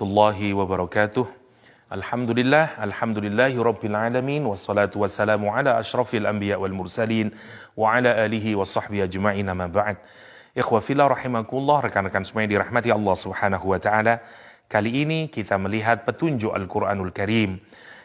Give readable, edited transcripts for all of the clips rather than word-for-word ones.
warahmatullahi wabarakatuh. Alhamdulillahi rabbil alamin, wassalatu wassalamu ala asyrafil anbiya wal mursalin wa ala alihi wa sahbihi ajma'in, amma ba'd. Ikhwa fillah rahimakumullah, rekan-rekan semua yang dirahmati Allah Subhanahu wa taala. Kali ini kita melihat petunjuk Al-Qur'anul Karim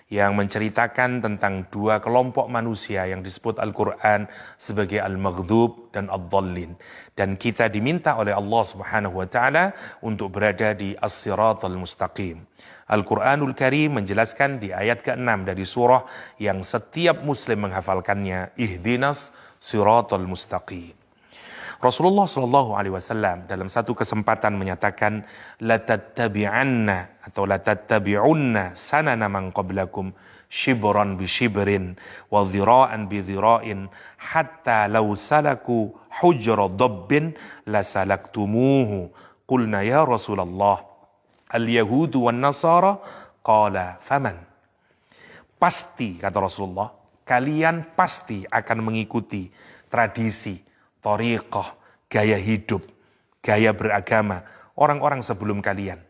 yang menceritakan tentang dua kelompok manusia yang disebut Al-Quran sebagai Al-Maghdub dan Ad-Dallin. Dan kita diminta oleh Allah Subhanahu wa taala untuk berada di As-Siratal Mustaqim. Al-Quranul Karim menjelaskan di ayat ke-6 dari surah yang setiap muslim menghafalkannya, Ihdinas Siratal Mustaqim. Rasulullah SAW dalam satu kesempatan menyatakan, latattabi'anna atau latattabi'unna sanana man qablakum shibran bi shibrin wa dhira'an bi dhira'in hatta law salaku hujra dabbin lasalaktumuhu. Qulna ya Rasulullah, al-yahudu wan nasara, qala faman. Pasti, kata Rasulullah, kalian pasti akan mengikuti tradisi, thariqah, gaya hidup, gaya beragama orang-orang sebelum kalian.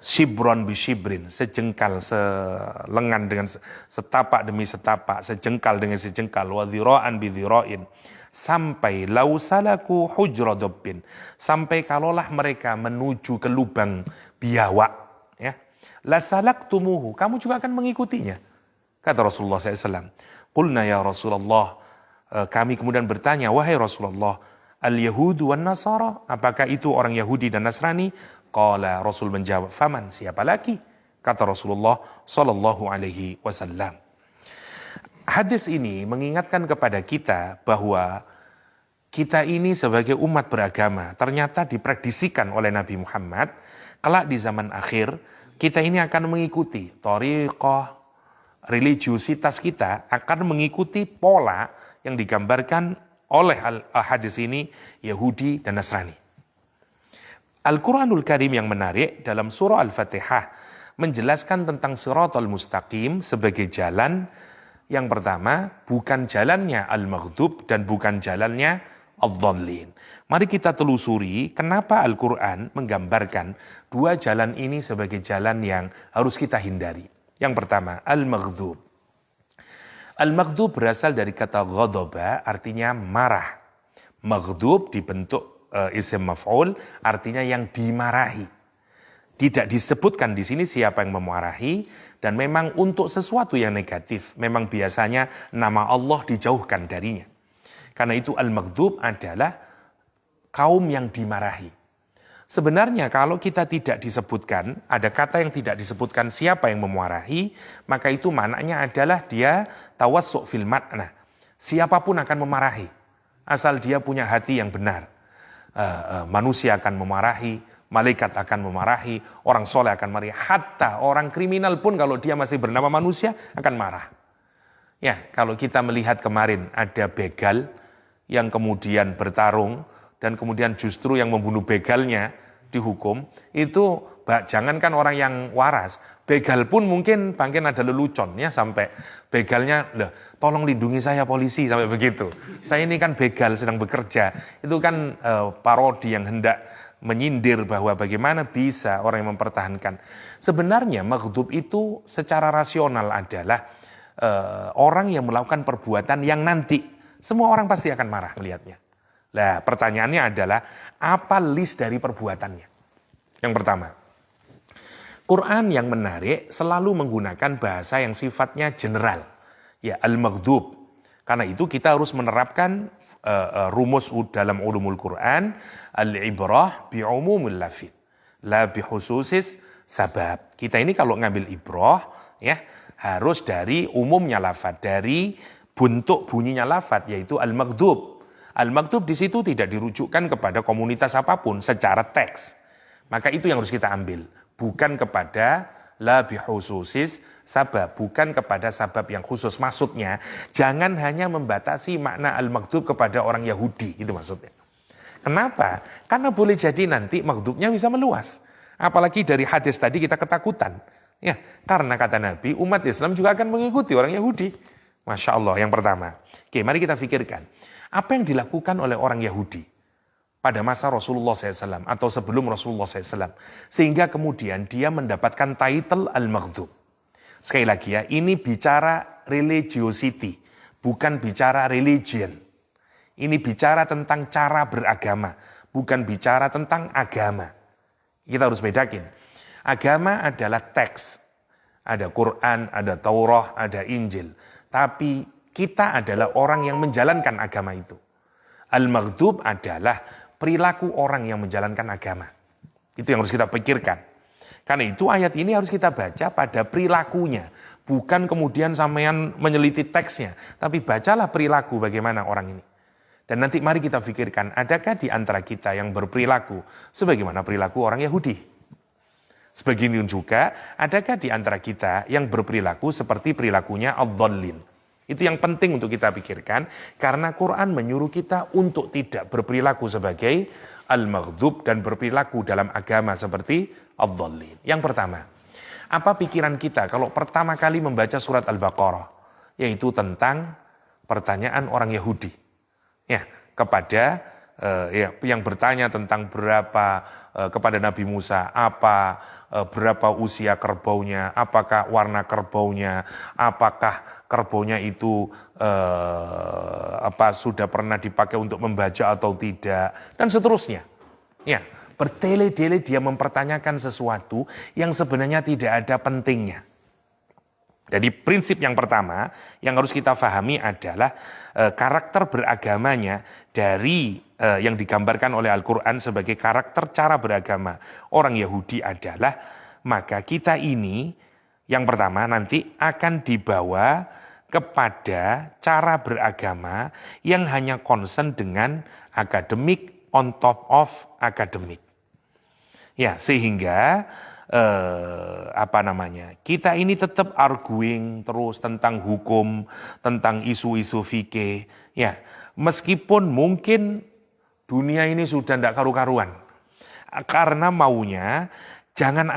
Shibron bi shibrin, sejengkal selengan dengan setapak demi setapak, sejengkal dengan sejengkal, wa dhira'an bi dhira'in, sampai lausalaku hujra dabbin, sampai kalaulah mereka menuju ke lubang biawak, ya, lasalaktumuhu, kamu juga akan mengikutinya, kata Rasulullah SAW. Qulna ya Rasulullah, kami kemudian bertanya, wahai Rasulullah, al-Yahudu wan Nasara, apakah itu orang Yahudi dan Nasrani? Qala, Rasul menjawab, faman, siapa lagi? Kata Rasulullah sallallahu alaihi wasallam. Hadis ini mengingatkan kepada kita bahwa kita ini sebagai umat beragama ternyata diprediksikan oleh Nabi Muhammad, kelak di zaman akhir kita ini akan mengikuti thariqah, religiusitas kita akan mengikuti pola yang digambarkan oleh hadis ini, Yahudi dan Nasrani. Al-Quranul Karim yang menarik dalam surah Al-Fatihah menjelaskan tentang Siratal Mustaqim sebagai jalan yang pertama, bukan jalannya Al-Maghdub dan bukan jalannya Ad-Dallin. Mari kita telusuri kenapa Al-Quran menggambarkan dua jalan ini sebagai jalan yang harus kita hindari. Yang pertama, Al-Maghdub. Al-Maghdub berasal dari kata ghadaba, artinya marah. Maghdub dibentuk isim maf'ul, artinya yang dimarahi. Tidak disebutkan di sini siapa yang memarahi, dan memang untuk sesuatu yang negatif, memang biasanya nama Allah dijauhkan darinya. Karena itu Al-Maghdub adalah kaum yang dimarahi. Sebenarnya kalau kita tidak disebutkan, ada kata yang tidak disebutkan siapa yang memarahi, maka itu maknanya adalah dia tawassu' fil makna. Siapapun akan memarahi, asal dia punya hati yang benar. Manusia akan memarahi, malaikat akan memarahi, orang soleh akan marah, hatta orang kriminal pun kalau dia masih bernama manusia akan marah. Ya, kalau kita melihat kemarin ada begal yang kemudian bertarung, dan kemudian justru yang membunuh begalnya dihukum, itu jangankan orang yang waras, begal pun mungkin ada lelucon, ya, sampai begalnya, tolong lindungi saya polisi, sampai begitu. Saya ini kan begal sedang bekerja, itu kan parodi yang hendak menyindir bahwa bagaimana bisa orang yang mempertahankan. Sebenarnya maghdub itu secara rasional adalah orang yang melakukan perbuatan yang nanti semua orang pasti akan marah melihatnya. Nah, pertanyaannya adalah, apa list dari perbuatannya? Yang pertama, Quran yang menarik selalu menggunakan bahasa yang sifatnya general. Ya, al-maghdub. Karena itu kita harus menerapkan rumus dalam ulumul Quran, al-ibrah bi'umumul lafid, la bihususis sabab. Kita ini kalau ngambil ibrah, ya, harus dari umumnya lafad, dari bentuk bunyinya lafad, yaitu al-maghdub. Al-Maghdub di situ tidak dirujukkan kepada komunitas apapun secara teks. Maka itu yang harus kita ambil. Bukan kepada la bihususis sabab. Bukan kepada sabab yang khusus. Maksudnya, jangan hanya membatasi makna Al-Maghdub kepada orang Yahudi. Itu maksudnya. Kenapa? Karena boleh jadi nanti Maghdubnya bisa meluas. Apalagi dari hadis tadi kita ketakutan. Ya, karena kata Nabi, umat Islam juga akan mengikuti orang Yahudi. Masya Allah, yang pertama. Oke, mari kita pikirkan. Apa yang dilakukan oleh orang Yahudi? pada masa Rasulullah SAW atau sebelum Rasulullah SAW. Sehingga kemudian dia mendapatkan title Al-Maghdub. Sekali lagi ya, ini bicara religiosity, bukan bicara religion. Ini bicara tentang cara beragama, bukan bicara tentang agama. Kita harus bedakin. Agama adalah teks. Ada Quran, ada Taurat, ada Injil. Tapi kita adalah orang yang menjalankan agama itu. Al-Maghdub adalah perilaku orang yang menjalankan agama. Itu yang harus kita pikirkan. Karena itu ayat ini harus kita baca pada perilakunya. Bukan kemudian sampean meneliti teksnya. Tapi bacalah perilaku bagaimana orang ini. Dan nanti mari kita pikirkan, adakah di antara kita yang berperilaku sebagaimana perilaku orang Yahudi? Sebagian juga, adakah di antara kita yang berperilaku seperti perilakunya ad-dhallin? Itu yang penting untuk kita pikirkan, karena Quran menyuruh kita untuk tidak berperilaku sebagai al-maghdub dan berperilaku dalam agama seperti ad-dhallin. Yang pertama, apa pikiran kita kalau pertama kali membaca surat Al-Baqarah? Yaitu tentang pertanyaan orang Yahudi. Ya, kepada yang bertanya tentang berapa kepada Nabi Musa, berapa usia kerbaunya, apakah warna kerbaunya, apakah kerbaunya itu sudah pernah dipakai untuk membaca atau tidak, dan seterusnya. Ya, bertele-tele dia mempertanyakan sesuatu yang sebenarnya tidak ada pentingnya. Jadi prinsip yang pertama yang harus kita pahami adalah karakter beragamanya dari yang digambarkan oleh Al-Quran sebagai karakter cara beragama orang Yahudi adalah, maka kita ini yang pertama nanti akan dibawa kepada cara beragama yang hanya concern dengan akademik on top of akademik. Ya, sehingga kita ini tetap arguing terus tentang hukum, tentang isu-isu fikih, ya, meskipun mungkin dunia ini sudah tidak karu-karuan, karena maunya jangan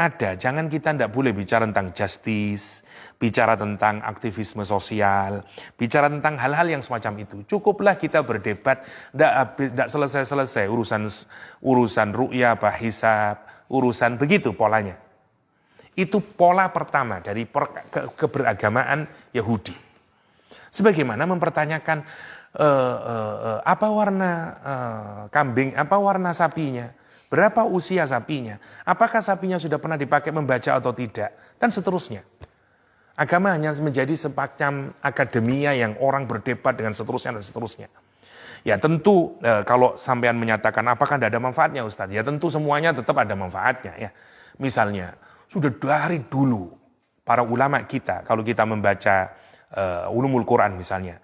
kita tidak boleh bicara tentang justice, bicara tentang aktivisme sosial, bicara tentang hal-hal yang semacam itu. Cukuplah kita berdebat, tidak selesai-selesai urusan ru'yah, hisab, urusan begitu polanya. Itu pola pertama dari keberagamaan Yahudi. Sebagaimana mempertanyakan apa warna kambing, apa warna sapinya, berapa usia sapinya, apakah sapinya sudah pernah dipakai membaca atau tidak, dan seterusnya. Agama hanya menjadi semacam akademia yang orang berdebat dengan seterusnya dan seterusnya. Ya tentu kalau sampean menyatakan apakah tidak ada manfaatnya Ustadz, ya tentu semuanya tetap ada manfaatnya ya. Misalnya sudah dari dulu para ulama kita, kalau kita membaca ulumul Quran misalnya,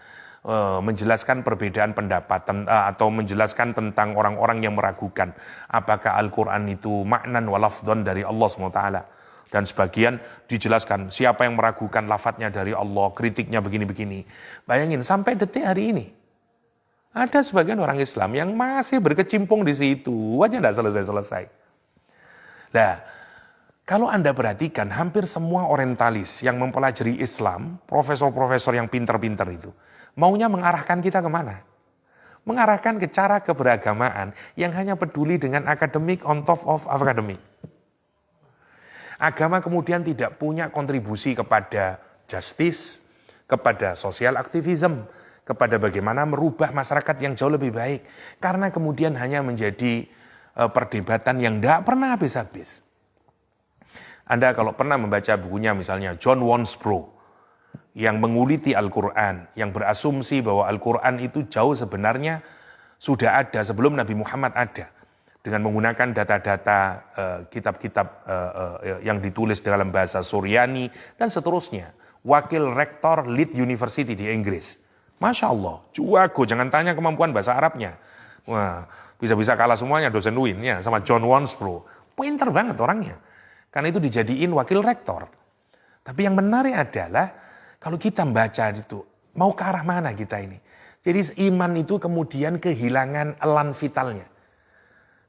menjelaskan perbedaan pendapat atau menjelaskan tentang orang-orang yang meragukan apakah Al-Quran itu maknan wa lafdhan dari Allah SWT. Dan sebagian dijelaskan siapa yang meragukan lafadznya dari Allah, kritiknya begini-begini. Bayangin sampai detik hari ini ada sebagian orang Islam yang masih berkecimpung di situ, aja tidak selesai-selesai. Nah, kalau Anda perhatikan hampir semua orientalis yang mempelajari Islam, profesor-profesor yang pinter-pinter itu, maunya mengarahkan kita kemana? Mengarahkan ke cara keberagamaan yang hanya peduli dengan akademik on top of akademik. Agama kemudian tidak punya kontribusi kepada justice, kepada social activism, kepada bagaimana merubah masyarakat yang jauh lebih baik. Karena kemudian hanya menjadi perdebatan yang tidak pernah habis-habis. Anda kalau pernah membaca bukunya misalnya John Wansbrough yang menguliti Al-Quran, yang berasumsi bahwa Al-Quran itu jauh sebenarnya sudah ada sebelum Nabi Muhammad ada. Dengan menggunakan data-data kitab-kitab yang ditulis dalam bahasa Suryani dan seterusnya. Wakil rektor Leeds University di Inggris. Masya Allah, jago, jangan tanya kemampuan bahasa Arabnya. Wah, bisa-bisa kalah semuanya dosen UIN-nya sama John Wansbrough. Pinter banget orangnya. Karena itu dijadiin wakil rektor. Tapi yang menarik adalah kalau kita membaca itu, mau ke arah mana kita ini? Jadi iman itu kemudian kehilangan elan vitalnya.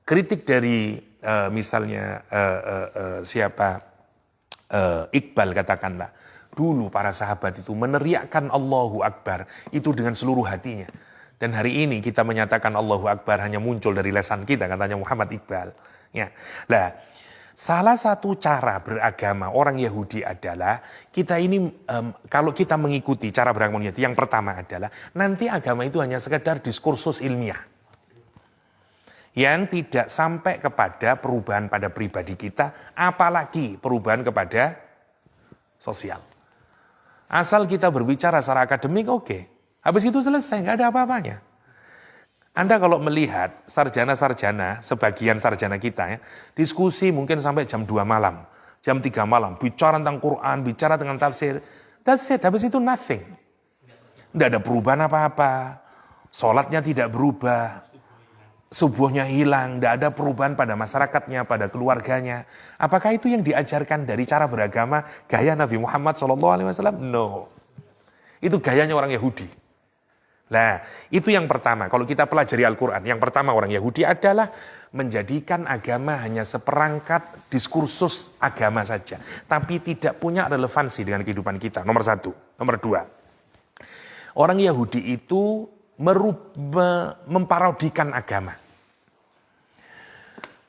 Kritik dari misalnya Iqbal katakanlah, dulu para sahabat itu meneriakkan Allahu Akbar itu dengan seluruh hatinya. Dan hari ini kita menyatakan Allahu Akbar hanya muncul dari lesan kita, katanya Muhammad Iqbal. Ya. Nah, salah satu cara beragama orang Yahudi adalah kita ini kalau kita mengikuti cara beragama Yahudi, yang pertama adalah nanti agama itu hanya sekedar diskursus ilmiah yang tidak sampai kepada perubahan pada pribadi kita, apalagi perubahan kepada sosial. Asal kita berbicara secara akademik, oke. Habis itu selesai, nggak ada apa-apanya. Anda kalau melihat sarjana-sarjana, sebagian sarjana kita ya, diskusi mungkin sampai jam 2 malam, jam 3 malam, bicara tentang Quran, bicara tentang tafsir, that's it, habis itu nothing. Nggak ada perubahan apa-apa, sholatnya tidak berubah, subuhnya hilang, nggak ada perubahan pada masyarakatnya, pada keluarganya. Apakah itu yang diajarkan dari cara beragama gaya Nabi Muhammad SAW? No. Itu gayanya orang Yahudi. Nah, itu yang pertama. Kalau kita pelajari Al-Quran, yang pertama orang Yahudi adalah menjadikan agama hanya seperangkat diskursus agama saja. Tapi tidak punya relevansi dengan kehidupan kita. Nomor satu. Nomor dua. Orang Yahudi itu memparodikan agama.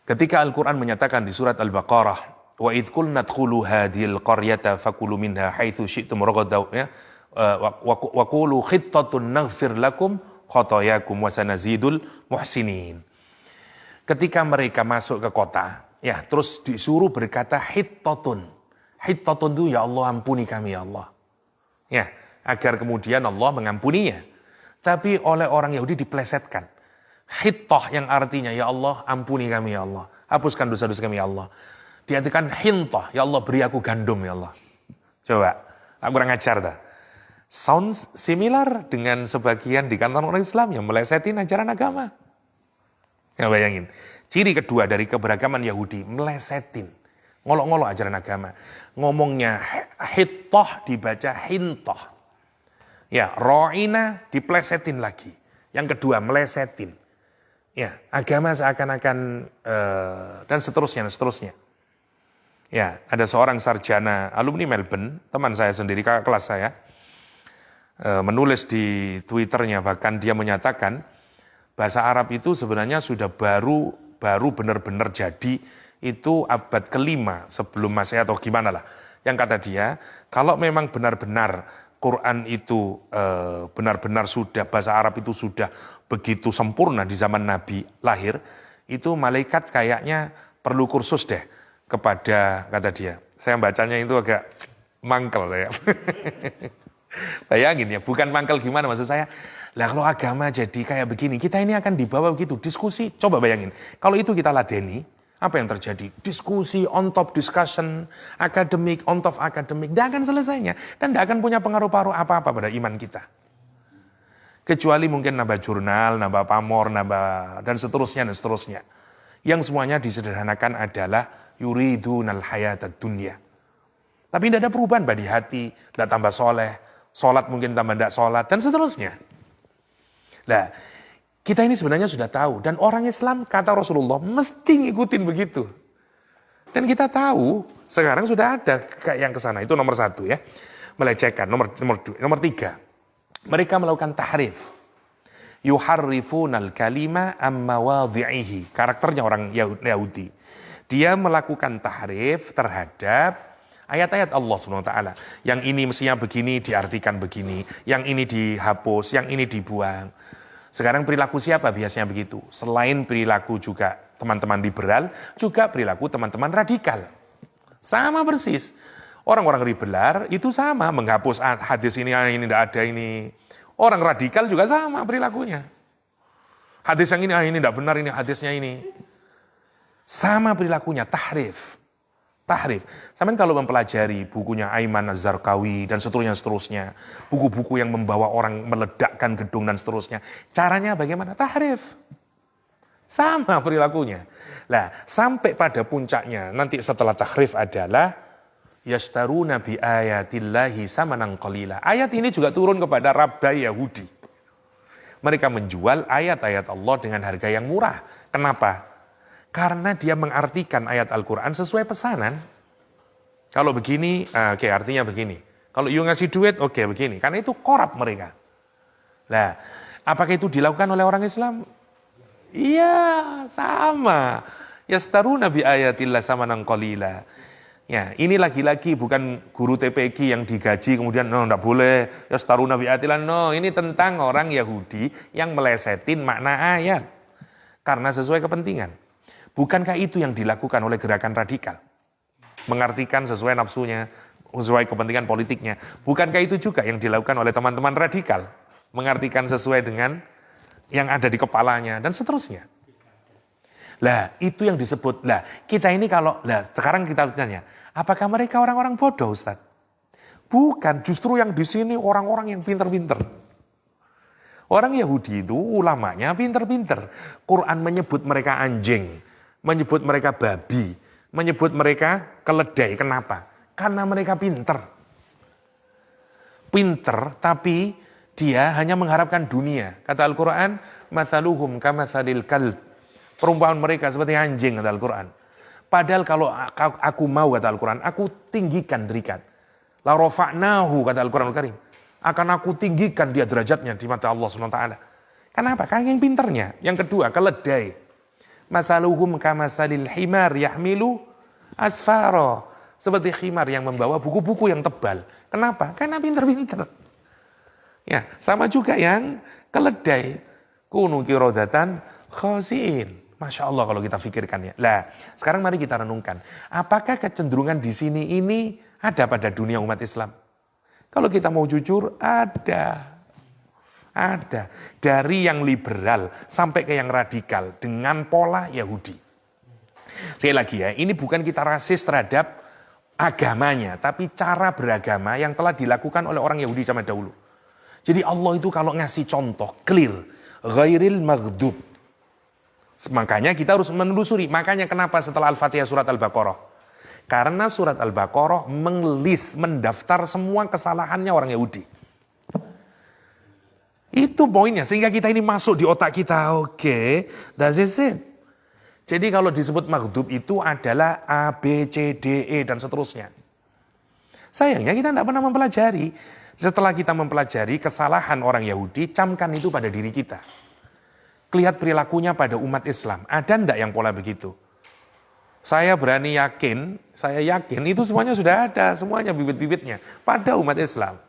Ketika Al-Quran menyatakan di surat Al-Baqarah, wa idh qulna dkhulu hadhil qaryata fakulu minha haitsu syi'tum ragadan ya. Wa qulu khittatun naghfir lakum khotoyakum wa sanazidul muhsinin. Ketika mereka masuk ke kota, ya terus disuruh berkata hittatun. Hittatun itu ya Allah ampuni kami ya Allah. Ya, agar kemudian Allah mengampuninya. Tapi oleh orang Yahudi diplesetkan. Hittah yang artinya ya Allah ampuni kami ya Allah. Hapuskan dosa-dosa kami ya Allah. Diartikan hintah, ya Allah beri aku gandum ya Allah. Coba, aku kurang ajar dah. Sounds similar dengan sebagian di kantor orang Islam yang melesetin ajaran agama. Ya bayangin. Ciri kedua dari keberagaman Yahudi, melesetin. Ngolok-ngolok ajaran agama. Ngomongnya hittah dibaca hintah. Ya, ro'ina diplesetin lagi. Yang kedua, melesetin. Ya, agama seakan-akan dan seterusnya, dan seterusnya. Ya, ada seorang sarjana alumni Melbourne, teman saya sendiri, kakak kelas saya, menulis di Twitternya, bahkan dia menyatakan bahasa Arab itu sebenarnya sudah baru benar-benar jadi itu abad ke-5 sebelum Masehi atau gimana lah. Yang kata dia, kalau memang benar-benar Quran itu benar-benar sudah, bahasa Arab itu sudah begitu sempurna di zaman Nabi lahir, itu malaikat kayaknya perlu kursus deh kepada, kata dia. Saya bacanya itu agak mangkel saya. Bayangin ya, bukan mangkel gimana maksud saya. Lah kalau agama jadi kayak begini, kita ini akan dibawa begitu, diskusi. Coba bayangin, kalau itu kita ladeni, apa yang terjadi? Diskusi, on top discussion, akademik, on top akademik, tidak akan selesainya. Dan tidak akan punya pengaruh-pengaruh apa-apa pada iman kita. Kecuali mungkin nambah jurnal, nambah pamor, nambah dan seterusnya, dan seterusnya. Yang semuanya disederhanakan adalah yuridunal hayatad dunya. Tapi tidak ada perubahan di hati, tidak tambah soleh, sholat mungkin tambah tidak sholat, dan seterusnya. Nah, kita ini sebenarnya sudah tahu, dan orang Islam, kata Rasulullah, mesti ngikutin begitu. Dan kita tahu, sekarang sudah ada yang ke sana, itu nomor satu ya. Melecehkan, nomor tiga. Mereka melakukan tahrif. Yuharrifunal kalima amma wadhi'ihi. Karakternya orang Yahudi. Dia melakukan tahrif terhadap ayat-ayat Allah SWT. Yang ini mestinya begini diartikan begini. Yang ini dihapus, yang ini dibuang. Sekarang perilaku siapa biasanya begitu? Selain perilaku juga teman-teman liberal, juga perilaku teman-teman radikal. Sama persis. Orang-orang liberal itu sama, menghapus hadis ini tidak ada ini. Orang radikal juga sama perilakunya. Hadis yang ini tidak benar, ini hadisnya ini. Sama perilakunya, tahrif. Tahrif. Sampai kalau mempelajari bukunya Aiman Az-Zarqawi dan seterusnya, buku-buku yang membawa orang meledakkan gedung dan seterusnya, caranya bagaimana? Tahrif. Sama perilakunya. Nah, sampai pada puncaknya nanti setelah tahrif adalah yastaruna bi ayatillahi samanan qalila. Ayat ini juga turun kepada rabai Yahudi. Mereka menjual ayat-ayat Allah dengan harga yang murah. Kenapa? Karena dia mengartikan ayat Al-Quran sesuai pesanan. Kalau begini, oke, artinya begini. Kalau you ngasih duit, oke, begini. Karena itu korup mereka. Nah, Apakah itu dilakukan oleh orang Islam? Iya, sama. Yastaruna bi ayatillah samanan qalila. Ya, ini lagi-lagi bukan guru TPQ yang digaji kemudian no enggak boleh yastaruna bi ayatillah. No, ini tentang orang Yahudi yang melesetin makna ayat karena sesuai kepentingan. Bukankah itu yang dilakukan oleh gerakan radikal? Mengartikan sesuai nafsunya, sesuai kepentingan politiknya. Bukankah itu juga yang dilakukan oleh teman-teman radikal? Mengartikan sesuai dengan yang ada di kepalanya, dan seterusnya. Lah, itu yang disebut. Lah, kita ini kalau, sekarang kita tanya, apakah mereka orang-orang bodoh, Ustaz? Bukan, justru yang di sini orang-orang yang pinter-pinter. Orang Yahudi itu ulamanya pinter-pinter. Quran menyebut mereka anjing, menyebut mereka babi, menyebut mereka keledai. Kenapa? Karena mereka pinter. Pinter, tapi dia hanya mengharapkan dunia. Kata Al-Quran, mathaluhum kamathalil kalb. Perumpamaan mereka seperti anjing, kata Al-Quran. Padahal kalau aku mau, kata Al-Quran, aku tinggikan derajat. La rafa'nahu, kata Al-Quran Al-Karim. Akan aku tinggikan dia derajatnya di mata Allah SWT. Kenapa? Karena yang pinternya. Yang kedua, keledai. Masaluhum kamasalil himar yahmilu asfaro. Seperti khimar yang membawa buku-buku yang tebal. Kenapa? Karena pinter-pinter. Ya, sama juga yang keledai. Kunu kirodatan khasiin. Masya Allah kalau kita pikirkan ya. Lah, sekarang mari kita renungkan. Apakah kecenderungan di sini ini ada pada dunia umat Islam? Kalau kita mau jujur, ada. Ada. Dari yang liberal sampai ke yang radikal dengan pola Yahudi. Sekali lagi ya, ini bukan kita rasis terhadap agamanya, tapi cara beragama yang telah dilakukan oleh orang Yahudi zaman dahulu. Jadi Allah itu kalau ngasih contoh, clear. Ghairil maghdub. Makanya kita harus menelusuri. Makanya kenapa setelah Al-Fatihah surat Al-Baqarah? Karena surat Al-Baqarah mendaftar semua kesalahannya orang Yahudi. Itu poinnya. Sehingga kita ini masuk di otak kita. Oke, that's it. Jadi kalau disebut maghdub itu adalah A, B, C, D, E, dan seterusnya. Sayangnya kita tidak pernah mempelajari. Setelah kita mempelajari kesalahan orang Yahudi, camkan itu pada diri kita. Lihat perilakunya pada umat Islam. Ada enggak yang pola begitu? Saya berani yakin, itu semuanya sudah ada, semuanya bibit-bibitnya pada umat Islam.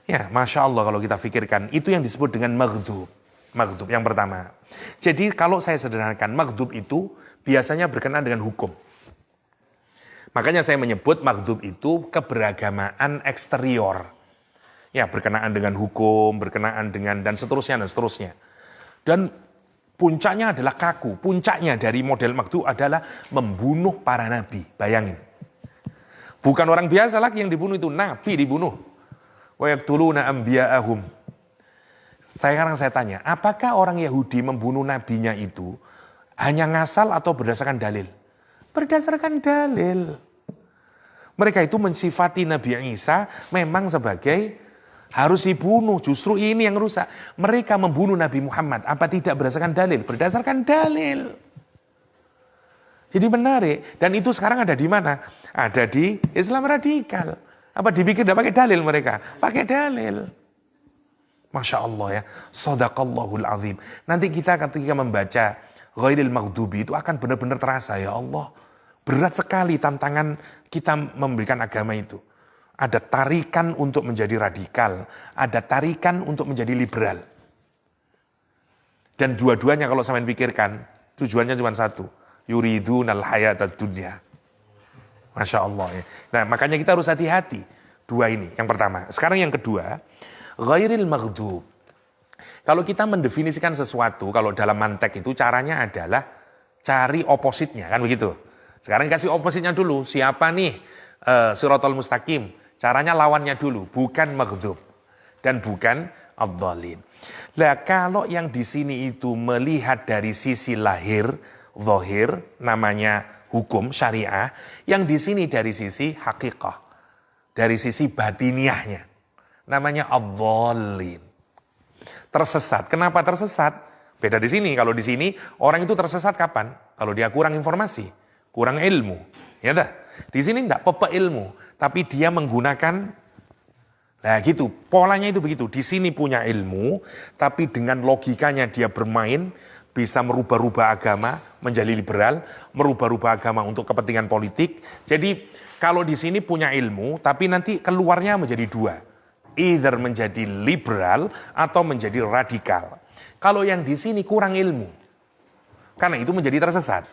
Ya, Masya Allah kalau kita pikirkan, itu yang disebut dengan maghdub. Maghdub yang pertama. Jadi kalau saya sederhanakan, maghdub itu biasanya berkenaan dengan hukum. Makanya saya menyebut maghdub itu keberagamaan eksterior. Ya, berkenaan dengan hukum, berkenaan dengan dan seterusnya dan seterusnya. Dan puncaknya adalah kaku. Puncaknya dari model maghdub adalah membunuh para nabi. Bayangin. Bukan orang biasa lagi yang dibunuh itu, nabi dibunuh. Wa yaqtuluna anbiya'ahum. Sekarang saya tanya, apakah orang Yahudi membunuh nabinya itu hanya ngasal atau berdasarkan dalil? Berdasarkan dalil. Mereka itu mensifati Nabi Isa memang sebagai harus dibunuh. Justru ini yang rusak. Mereka membunuh Nabi Muhammad. Apa tidak berdasarkan dalil? Berdasarkan dalil. Jadi menarik. Dan itu sekarang ada di mana? Ada di Islam radikal. Apa dibikin tidak pakai dalil mereka? Pakai dalil. Masya Allah ya. Sadaqallahul azim. Nanti kita ketika membaca Ghairil Maghdubi itu akan benar-benar terasa, ya Allah. Berat sekali tantangan kita memberikan agama itu. Ada tarikan untuk menjadi radikal. Ada tarikan untuk menjadi liberal. Dan dua-duanya kalau sampean pikirkan, tujuannya cuma satu. Yuridunal hayatad dunya. Masya Allah ya. Nah makanya kita harus hati-hati. Dua ini, yang pertama. Sekarang yang kedua, Ghairil Maghdub. Kalau kita mendefinisikan sesuatu, kalau dalam mantek itu caranya adalah cari opositnya, kan begitu. Sekarang kasih opositnya dulu. Siapa nih Siratal Mustaqim? Caranya lawannya dulu, bukan maghdub dan bukan ad-dhalin. Nah, kalau yang di sini itu melihat dari sisi lahir, zahir, namanya hukum syariah, yang di sini dari sisi hakikah, dari sisi batiniahnya, namanya ad-dhalin. Tersesat. Kenapa tersesat? Beda di sini. Kalau di sini orang itu tersesat kapan? Kalau dia kurang informasi, kurang ilmu, ya dah. Di sini enggak pepe ilmu, tapi dia menggunakan Nah gitu, polanya itu begitu. Di sini punya ilmu, tapi dengan logikanya dia bermain, bisa merubah-rubah agama menjadi liberal, merubah-rubah agama untuk kepentingan politik. Jadi kalau di sini punya ilmu, tapi nanti keluarnya menjadi dua. Either menjadi liberal atau menjadi radikal. Kalau yang di sini kurang ilmu, karena itu menjadi tersesat.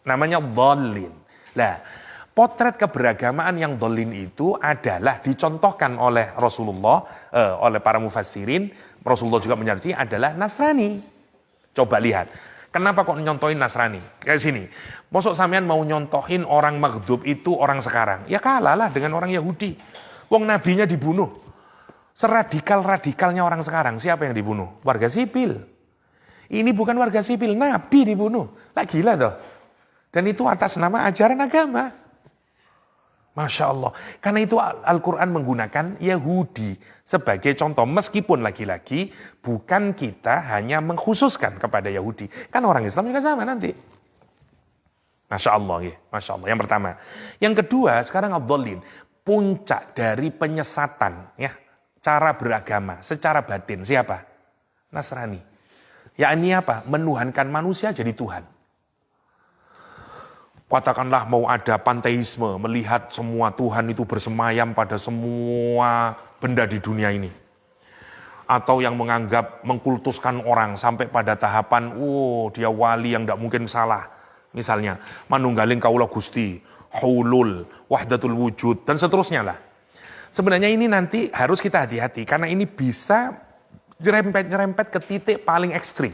Namanya dhalin. Nah, potret keberagamaan yang dhalin itu adalah dicontohkan oleh Rasulullah, oleh para mufassirin. Rasulullah juga menyadari adalah Nasrani. Coba lihat, kenapa kok nyontohin Nasrani? Kayak sini, masuk sampean mau nyontohin orang maghdub itu orang sekarang. Ya kalah lah dengan orang Yahudi. Wong nabinya dibunuh. Seradikal-radikalnya orang sekarang, siapa yang dibunuh? Warga sipil. Ini bukan warga sipil, nabi dibunuh. Lah gila toh. Dan itu atas nama ajaran agama. Masya Allah. Karena itu Al-Quran menggunakan Yahudi sebagai contoh. Meskipun lagi-lagi bukan kita hanya mengkhususkan kepada Yahudi. Kan orang Islam juga sama nanti. Masya Allah. Ya. Masya Allah. Yang pertama. Yang kedua, sekarang ad-dhalin. Puncak dari penyesatan. Ya, cara beragama secara batin. Siapa? Nasrani. Yakni apa? Menuhankan manusia jadi Tuhan. Katakanlah mau ada panteisme, melihat semua Tuhan itu bersemayam pada semua benda di dunia ini. Atau yang menganggap mengkultuskan orang sampai pada tahapan, dia wali yang tidak mungkin salah. Misalnya, manunggaling kaula Gusti, hulul, wahdatul wujud, dan seterusnya lah. Sebenarnya ini nanti harus kita hati-hati, karena ini bisa nyerempet ke titik paling ekstrim.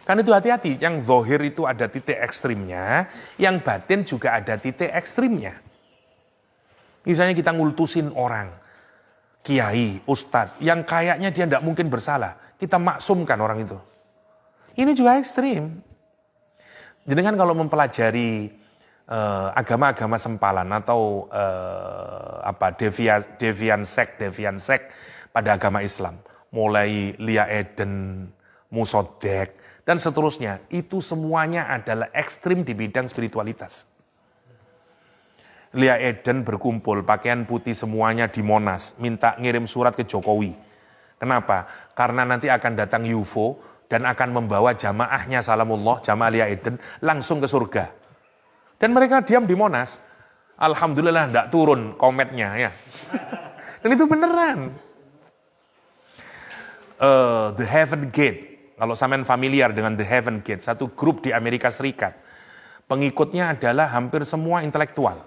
Karena itu hati-hati, yang zahir itu ada titik ekstrimnya, yang batin juga ada titik ekstrimnya. Misalnya kita ngultusin orang, kiai, ustadz, yang kayaknya dia tidak mungkin bersalah, kita maksumkan orang itu. Ini juga ekstrim. Jadi kan kalau mempelajari agama-agama sempalan atau devian sek pada agama Islam, mulai Lia Eden, Musodek, dan seterusnya, itu semuanya adalah ekstrim di bidang spiritualitas. Lia Eden berkumpul, pakaian putih semuanya di Monas, minta ngirim surat ke Jokowi. Kenapa? Karena nanti akan datang UFO dan akan membawa jamaahnya Salamullah, jamaah Lia Eden, langsung ke surga. Dan mereka diam di Monas. Alhamdulillah tidak turun kometnya ya. Dan itu beneran. The Heaven Gate. Kalau sampean familiar dengan The Heaven Gate, satu grup di Amerika Serikat, pengikutnya adalah hampir semua intelektual.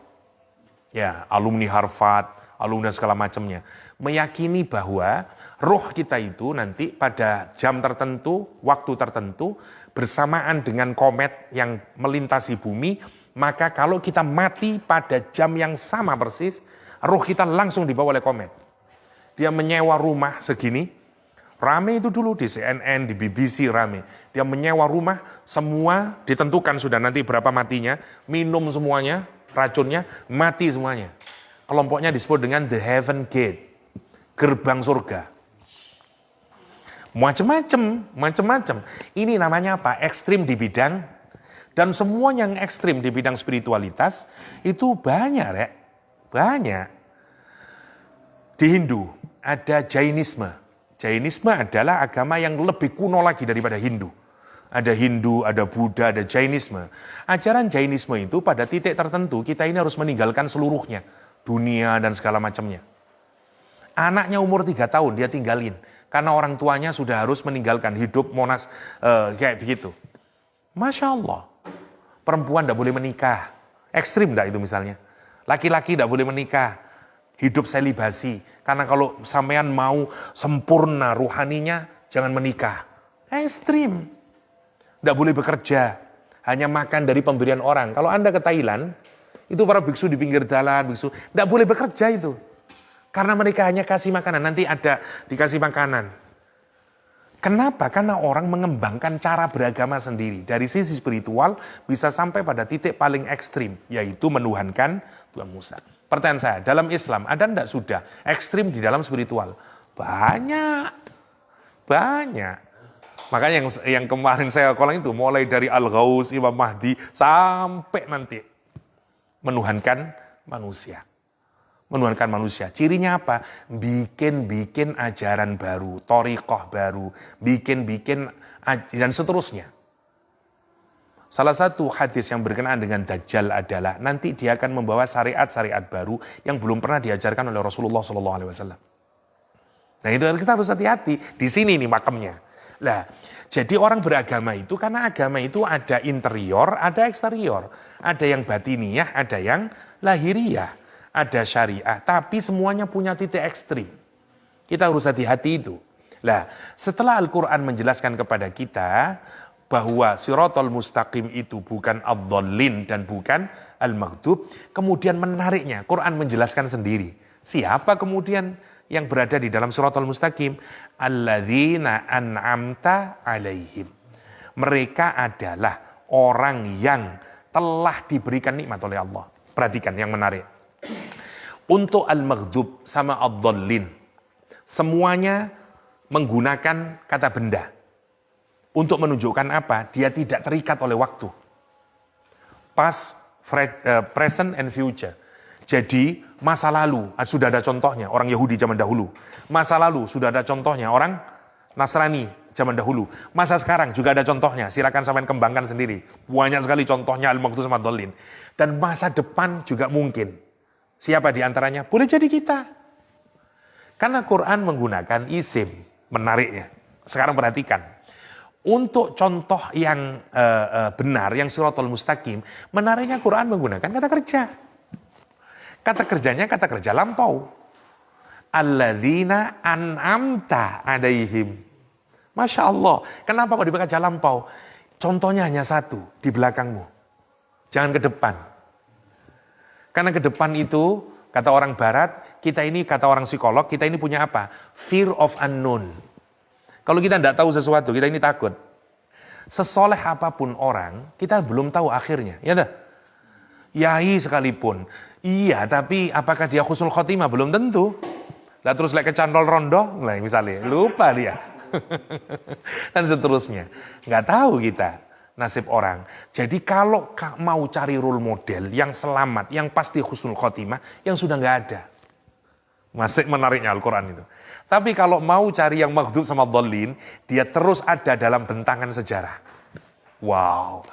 Ya, alumni Harvard, alumni segala macamnya. Meyakini bahwa roh kita itu nanti pada jam tertentu, waktu tertentu, bersamaan dengan komet yang melintasi bumi, maka kalau kita mati pada jam yang sama persis, roh kita langsung dibawa oleh komet. Dia menyewa rumah segini, rame itu dulu di CNN, di BBC rame. Dia menyewa rumah, semua ditentukan sudah nanti berapa matinya, minum semuanya, racunnya, mati semuanya. Kelompoknya disebut dengan The Heaven Gate, gerbang surga. Macam-macam. Ini namanya apa? Ekstrim di bidang, dan semua yang ekstrim di bidang spiritualitas, itu banyak, Rek. Banyak. Di Hindu, ada Jainisme. Jainisme adalah agama yang lebih kuno lagi daripada Hindu. Ada Hindu, ada Buddha, ada Jainisme. Ajaran Jainisme itu pada titik tertentu kita ini harus meninggalkan seluruhnya. Dunia dan segala macamnya. Anaknya umur 3 tahun dia tinggalin. Karena orang tuanya sudah harus meninggalkan hidup monas kayak begitu. Masya Allah. Perempuan tidak boleh menikah. Ekstrim tidak itu misalnya. Laki-laki tidak boleh menikah. Hidup selibasi. Karena kalau sampean mau sempurna ruhaninya, jangan menikah. Ekstrim. Tidak boleh bekerja. Hanya makan dari pemberian orang. Kalau Anda ke Thailand, itu para biksu di pinggir jalan, biksu. Tidak boleh bekerja itu. Karena mereka hanya kasih makanan. Nanti ada dikasih makanan. Kenapa? Karena orang mengembangkan cara beragama sendiri. Dari sisi spiritual bisa sampai pada titik paling ekstrim. Yaitu menuhankan Tuhan Musa. Pertanyaan saya, dalam Islam ada enggak sudah ekstrim di dalam spiritual? Banyak. Makanya yang kemarin saya kolang itu, mulai dari Al-Ghaus, Imam Mahdi, sampai nanti menuhankan manusia. Menuhankan manusia. Cirinya apa? Bikin-bikin ajaran baru, thariqah baru, bikin-bikin dan seterusnya. Salah satu hadis yang berkenaan dengan Dajjal adalah nanti dia akan membawa syariat-syariat baru yang belum pernah diajarkan oleh Rasulullah SAW. Nah itu kita harus hati-hati. Di sini nih makamnya. Lah, jadi orang beragama itu karena agama itu ada interior, ada eksterior. Ada yang batiniyah, ada yang lahiriah. Ada syariah, tapi semuanya punya titik ekstrim. Kita harus hati-hati itu. Nah, setelah Al-Quran menjelaskan kepada kita bahwa Siratal Mustaqim itu bukan ad-dhallin dan bukan al-maghdub, kemudian menariknya, Quran menjelaskan sendiri. Siapa kemudian yang berada di dalam Siratal Mustaqim? Alladzina an'amta alaihim. Mereka adalah orang yang telah diberikan nikmat oleh Allah. Perhatikan yang menarik. Untuk al-maghdub sama ad-dhallin, semuanya menggunakan kata benda. Untuk menunjukkan apa? Dia tidak terikat oleh waktu. Past, present, and future. Jadi masa lalu sudah ada contohnya orang Yahudi zaman dahulu. Masa lalu sudah ada contohnya orang Nasrani zaman dahulu. Masa sekarang juga ada contohnya. Silakan sampean kembangkan sendiri. Banyak sekali contohnya al-maghdub sama ad-dhallin. Dan masa depan juga mungkin. Siapa di antaranya? Boleh jadi kita. Karena Quran menggunakan isim. Menariknya. Sekarang perhatikan. Untuk contoh yang benar, yang Siratal Mustaqim, menariknya Quran menggunakan kata kerja. Kata kerjanya kata kerja lampau. Alladzina an'amta alaihim. Masya Allah. Kenapa kok dipakai kerja lampau? Contohnya hanya satu, di belakangmu. Jangan ke depan. Karena ke depan itu, kata orang barat, kita ini, kata orang psikolog, kita ini punya apa? Fear of unknown. Kalau kita tidak tahu sesuatu, kita ini takut. Sesoleh apapun orang, kita belum tahu akhirnya. Ya dah? Yai sekalipun. Iya, tapi apakah dia husnul khotimah? Belum tentu. Lah terus lek kecantol rondo, lah misalnya, lupa dia. Dan seterusnya. Nggak tahu kita nasib orang. Jadi kalau mau cari role model yang selamat, yang pasti husnul khotimah, yang sudah nggak ada. Masih menariknya Al-Quran itu. Tapi kalau mau cari yang maghdub sama dhallin, dia terus ada dalam bentangan sejarah. Wow.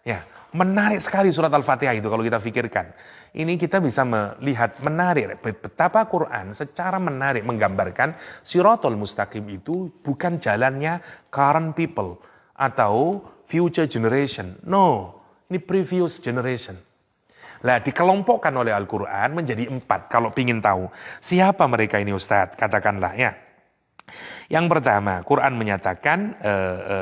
Ya, menarik sekali surat Al-Fatihah itu kalau kita pikirkan. Ini kita bisa melihat menarik betapa Quran secara menarik menggambarkan Siratal Mustaqim itu bukan jalannya current people atau future generation. No, ini previous generation. Nah, dikelompokkan oleh Al-Quran menjadi 4 kalau ingin tahu. Siapa mereka ini Ustadz? Katakanlah ya. Yang pertama, Quran menyatakan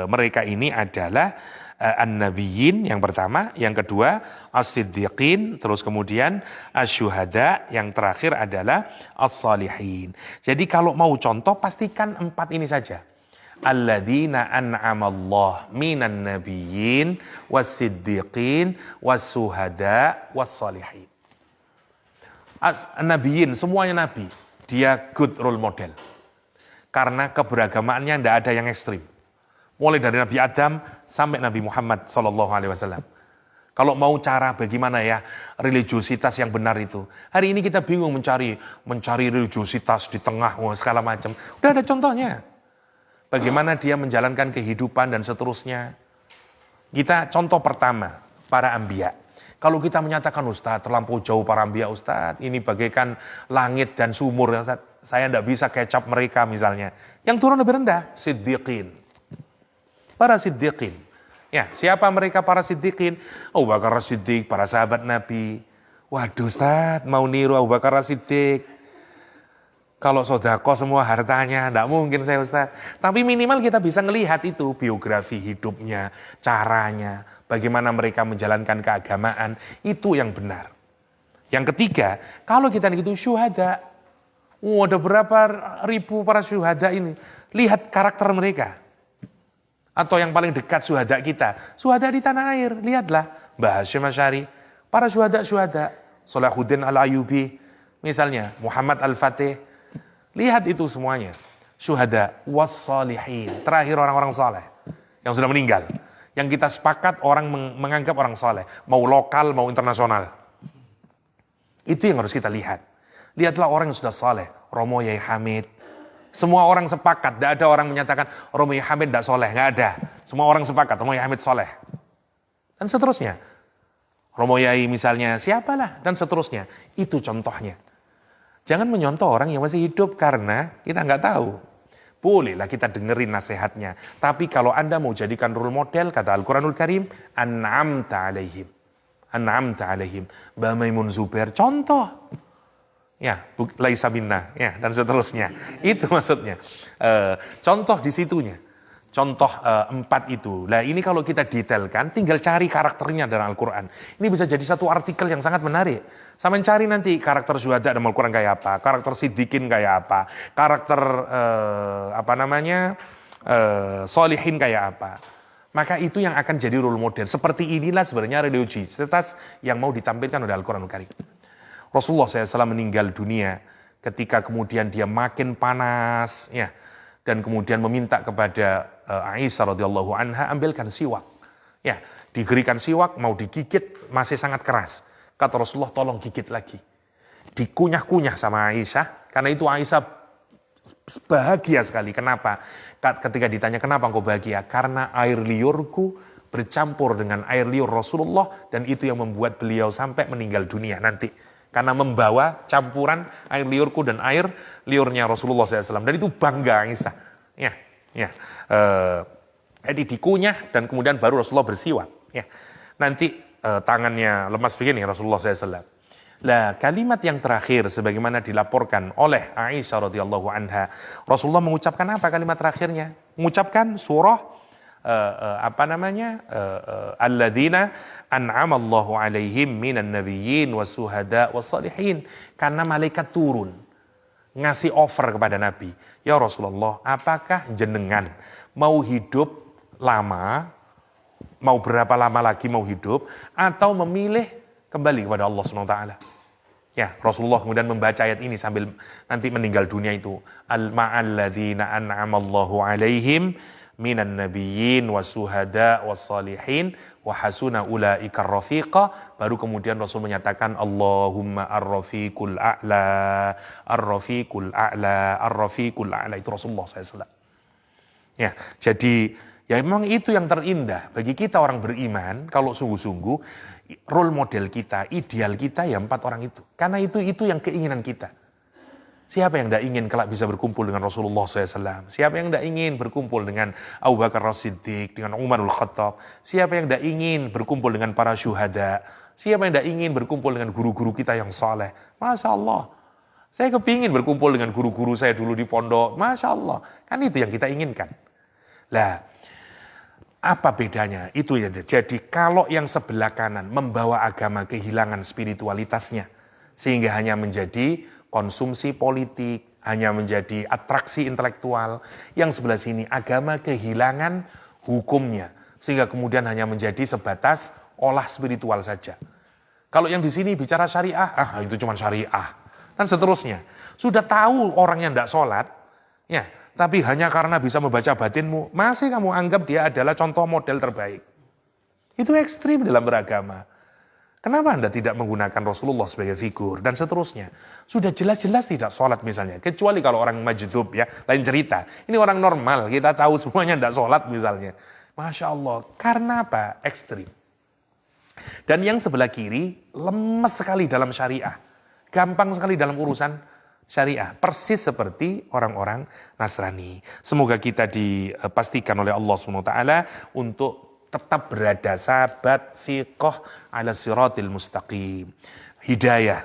mereka ini adalah an-nabiyyin yang pertama, yang kedua as-siddiqin, terus kemudian asy-syuhada, yang terakhir adalah as-salihin. Jadi kalau mau contoh pastikan 4 ini saja. Alladzina an'amallah minan nabiyyin was-siddiqin was-syuhada was-salihin. Nabiyyin semuanya nabi, dia good role model. Karena keberagamaannya tidak ada yang ekstrim. Mulai dari Nabi Adam sampai Nabi Muhammad SAW. Kalau mau cara bagaimana ya religiositas yang benar itu. Hari ini kita bingung mencari religiositas di tengah segala macam. Udah ada contohnya. Bagaimana dia menjalankan kehidupan dan seterusnya. Kita contoh pertama, para anbiya. Kalau kita menyatakan Ustadz, terlampau jauh para anbiya Ustadz, ini bagaikan langit dan sumur. Ustadz, saya tidak bisa kecap mereka misalnya. Yang turun lebih rendah, siddiqin. Para siddiqin. Ya, siapa mereka para siddiqin? Abu Bakar As-Siddiq, para sahabat Nabi. Waduh Ustadz, mau niru Abu Bakar As-Siddiq. Kalau sodako semua hartanya, tidak mungkin saya Ustaz. Tapi minimal kita bisa melihat itu, biografi hidupnya, caranya, bagaimana mereka menjalankan keagamaan, itu yang benar. Yang ketiga, kalau kita gitu syuhada, ada berapa ribu para syuhada ini, lihat karakter mereka. Atau yang paling dekat syuhada kita, syuhada di tanah air, lihatlah, Mbah Hasyim Asy'ari, para syuhada, Salahuddin Al-Ayyubi, misalnya Muhammad Al-Fatih. Lihat itu semuanya. Syuhada was-salihin. Terakhir orang-orang saleh yang sudah meninggal. Yang kita sepakat orang menganggap orang saleh. Mau lokal, mau internasional. Itu yang harus kita lihat. Lihatlah orang yang sudah saleh, Romo Yai Hamid. Semua orang sepakat, tidak ada orang menyatakan Romo Yai Hamid tidak soleh, nggak ada. Semua orang sepakat, Romo Yai Hamid soleh. Dan seterusnya. Romo Yai misalnya siapalah, dan seterusnya. Itu contohnya. Jangan menyontoh orang yang masih hidup karena kita nggak tahu. Bolehlah kita dengerin nasihatnya. Tapi kalau Anda mau jadikan role model, kata Al-Quranul Karim, an'amta alaihim. An'amta alaihim. Mbak Maimun Zubair, contoh. Ya, laisa minna, ya, dan seterusnya. Itu maksudnya. Contoh di situnya. Contoh 4 itu. Nah ini kalau kita detailkan, tinggal cari karakternya dalam Al-Quran. Ini bisa jadi satu artikel yang sangat menarik. Sama cari nanti karakter syuhada dalam Al-Quran kayak apa, karakter siddiqin kayak apa, karakter solihin kayak apa. Maka itu yang akan jadi role model. Seperti inilah sebenarnya religiositas yang mau ditampilkan oleh Al-Quran Al-Karim. Rasulullah SAW meninggal dunia ketika kemudian dia makin panas, ya, dan kemudian meminta kepada Aisyah radhiyallahu anha, ambilkan siwak. Ya, diberikan siwak, mau digigit masih sangat keras. Kata Rasulullah, tolong gigit lagi. Dikunyah-kunyah sama Aisyah, karena itu Aisyah bahagia sekali. Kenapa? Ketika ditanya kenapa engkau bahagia? Karena air liurku bercampur dengan air liur Rasulullah, dan itu yang membuat beliau sampai meninggal dunia nanti. Karena membawa campuran air liurku dan air liurnya Rasulullah SAW. Dan itu bangga Aisyah. Ya. Jadi dikunyah dan kemudian baru Rasulullah bersiwak. Ya. Nanti tangannya lemas begini Rasulullah SAW. Nah, kalimat yang terakhir sebagaimana dilaporkan oleh Aisyah radhiyallahu anha, Rasulullah mengucapkan apa kalimat terakhirnya? Mengucapkan surah alladzina an'amallahu alaihim minan nabiyyin wasuhada wassalihin. Karena malaikat turun ngasih offer kepada Nabi, ya Rasulullah, apakah jenengan mau hidup lama, mau berapa lama lagi mau hidup, atau memilih kembali kepada Allah SWT? Ya, Rasulullah kemudian membaca ayat ini sambil nanti meninggal dunia itu. Al-ma'alladzina an'amallahu alaihim minan nabiyyin wasuhada wassalihin wa hasuna ulaika rafiqa. Baru kemudian Rasul menyatakan Allahumma ar-rafiqul a'la, ar-rafiqul a'la, ar-rafiqul a'la. Itu Rasulullah SAW. Ya, jadi ya memang itu yang terindah bagi kita orang beriman. Kalau sungguh-sungguh role model kita, ideal kita ya 4 orang itu. Karena itu yang keinginan kita. Siapa yang tidak ingin kelak bisa berkumpul dengan Rasulullah SAW? Siapa yang tidak ingin berkumpul dengan Abu Bakar As-Siddiq, dengan Umarul Khattab? Siapa yang tidak ingin berkumpul dengan para syuhada? Siapa yang tidak ingin berkumpul dengan guru-guru kita yang saleh? Masya Allah. Saya kepingin berkumpul dengan guru-guru saya dulu di pondok. Masya Allah. Kan itu yang kita inginkan. Lah, apa bedanya? Itu ya. Jadi kalau yang sebelah kanan membawa agama kehilangan spiritualitasnya, sehingga hanya menjadi konsumsi politik, hanya menjadi atraksi intelektual. Yang sebelah sini agama kehilangan hukumnya, sehingga kemudian hanya menjadi sebatas olah spiritual saja. Kalau yang di sini bicara syariah, itu cuma syariah, dan seterusnya. Sudah tahu orang yang tidak sholat, ya, tapi hanya karena bisa membaca batinmu, masih kamu anggap dia adalah contoh model terbaik. Itu ekstrim dalam beragama. Kenapa Anda tidak menggunakan Rasulullah sebagai figur dan seterusnya? Sudah jelas-jelas tidak sholat misalnya. Kecuali kalau orang majdub ya, lain cerita. Ini orang normal, kita tahu semuanya tidak sholat misalnya. Masya Allah, karena apa? Ekstrim. Dan yang sebelah kiri, lemes sekali dalam syariah. Gampang sekali dalam urusan syariah. Persis seperti orang-orang Nasrani. Semoga kita dipastikan oleh Allah SWT untuk tetap berada sabat siqah ala siratil mustaqim. Hidayah,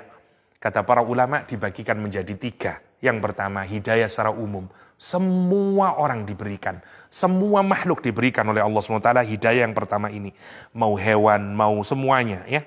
kata para ulama, dibagikan menjadi 3. Yang pertama, hidayah secara umum. Semua orang diberikan, semua makhluk diberikan oleh Allah SWT hidayah yang pertama ini. Mau hewan, mau semuanya. Ya.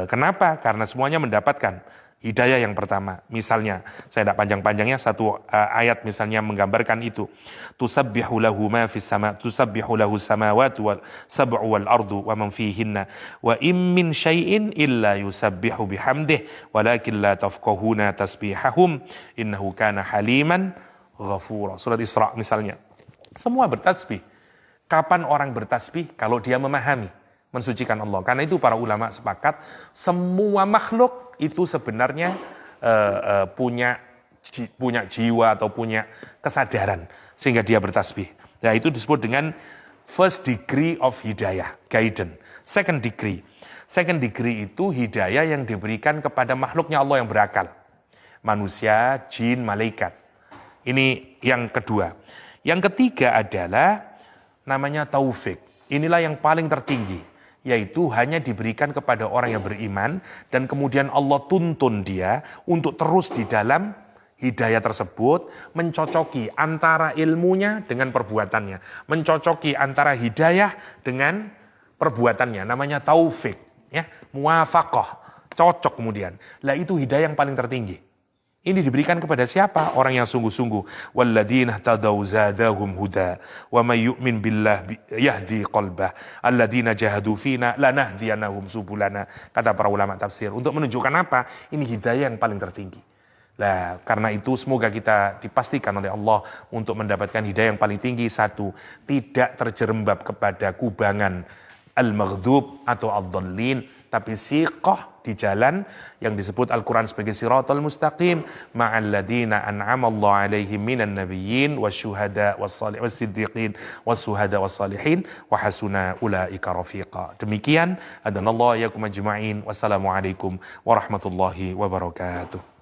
Kenapa? Karena semuanya mendapatkan hidayah yang pertama. Misalnya, saya tidak panjang-panjangnya, satu ayat misalnya menggambarkan itu. Tusabbihu lahu ma fis sama, tusabbihu lahu samawati wal sab'u wal ardu wa man fihinna wa im min syai'in illa yusabbihu bihamdih walakin la tafqahuna tasbihahum innahu kana haliman ghafura. Surat Isra misalnya. Semua bertasbih. Kapan orang bertasbih? Kalau dia memahami, mensucikan Allah. Karena itu para ulama sepakat semua makhluk itu sebenarnya punya jiwa atau punya kesadaran sehingga dia bertasbih. Nah, itu disebut dengan first degree of hidayah, guidance. Second degree itu hidayah yang diberikan kepada makhluknya Allah yang berakal. Manusia, jin, malaikat. Ini yang kedua. Yang ketiga adalah namanya taufik. Inilah yang paling tertinggi, yaitu hanya diberikan kepada orang yang beriman dan kemudian Allah tuntun dia untuk terus di dalam hidayah tersebut, mencocoki antara ilmunya dengan perbuatannya, mencocoki antara hidayah dengan perbuatannya, namanya taufik, ya, muwafaqah, cocok kemudian. Lah itu hidayah yang paling tertinggi. Ini diberikan kepada siapa? Orang yang sungguh-sungguh. Walladzina tadaw zadahum huda wa may yu'min billah yahdi qalbah alladzina jahadu fina lanahdiyanahum subulana. Kata para ulama tafsir. Untuk menunjukkan apa? Ini hidayah yang paling tertinggi. Nah, karena itu semoga kita dipastikan oleh Allah untuk mendapatkan hidayah yang paling tinggi. Satu, tidak terjerembab kepada kubangan al-maghdub atau ad-dhallin, tapi siqah di jalan yang disebut Al-Quran sebagai siratal mustaqim ma'alladina an'amallahu alaihim minan nabiyyin wasyuhada wassiddiqin wassuhada wassalihin wa hasuna ulaika rafiqa. Demikian, hadanallahu yakum ajma'in. Wassalamualaikum warahmatullahi wabarakatuh.